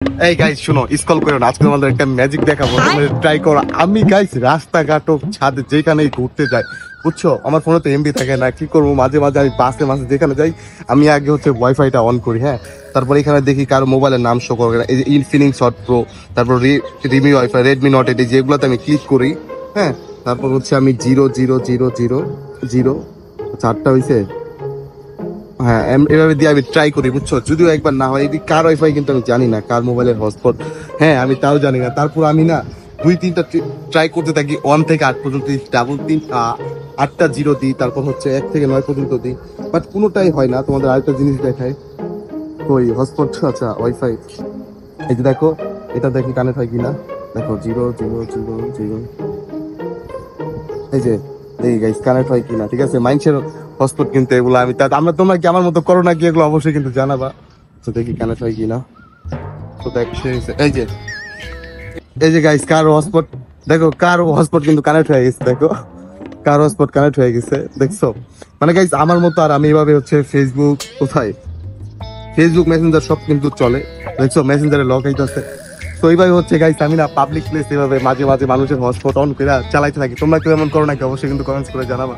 এই গাইস শুনো, স্কল করো না, আজকে তোমাদের একটা ম্যাজিক দেখাবো, তোমরা ট্রাই করো। আমি গাইস রাস্তাঘাট হোক ছাদে যেখানেই ঘুরতে যাই, বুঝছো, আমার ফোনে তো এমবি থাকে না, কি করবো, মাঝে মাঝে আমি বাসে মাঝে যেখানে যাই আমি আগে হচ্ছে ওয়াইফাইটা অন করি, হ্যাঁ। তারপর এখানে দেখি কারো মোবাইলের নাম শো করে না, এই যে ইনফিনিক্স হট প্রো, তারপর Rimi wifi, Redmi not eight, যেগুলোতে আমি ক্লিক করি, হ্যাঁ। তারপর হচ্ছে আমি 0 0 0 0 0 চারটা হয়েছে, হ্যাঁ এভাবে দিয়ে আমি ট্রাই করি, বুঝছো। যদিও একবার না হয়, এটি কার ওয়াইফাই কিন্তু আমি জানি না, কার মোবাইলের হটস্পট, হ্যাঁ আমি তাও জানি না। তারপর আমি না 2-3টা ট্রাই করতে থাকি, 1 থেকে 8 পর্যন্ত ডাবল 8টা জিরো দিই, তারপর হচ্ছে 1 থেকে 9 পর্যন্ত দিই, বাট কোনোটাই হয় না। তোমাদের আরেকটা জিনিস দেখায়, ওই হটস্পট, আচ্ছা ওয়াইফাই, এই যে দেখো, এটা দেখি কানেক্ট হয় কিনা, দেখো 0 0 0 0, এই যে এই গাইস কানেক্ট হয় কিনা, ঠিক আছে। মাইন্ডসের হটস্পট কিন্তু এগুলো আমি আমরা, তোমরা কি আমার মতো করো নাকি এগুলো অবশ্যই কিন্তু জানাবা। তো দেখি কানেক্ট হয় কিনা, তো দেখ এই যে গাইস কার হটস্পট, দেখো কার হটস্পট কিন্তু কানেক্ট হয়ে গেছে, দেখো কার হটস্পট কানেক্ট হয়ে গেছে, দেখছো। মানে গাইস আমার মতো আর আমি এভাবে হচ্ছে ফেসবুক, কোথায় ফেসবুক মেসেঞ্জার সব কিন্তু চলে, দেখছো মেসেঞ্জারে লক হইতেছে। তো এইভাবে হচ্ছে গাইস আমি না পাবলিক প্লেস এভাবে মাঝে মাঝে মানুষের হটস্পট অন করে চালাইতে থাকি। তোমরা কেউ এমন করো নাকি অবশ্যই কিন্তু কমেন্টস করে জানাবা।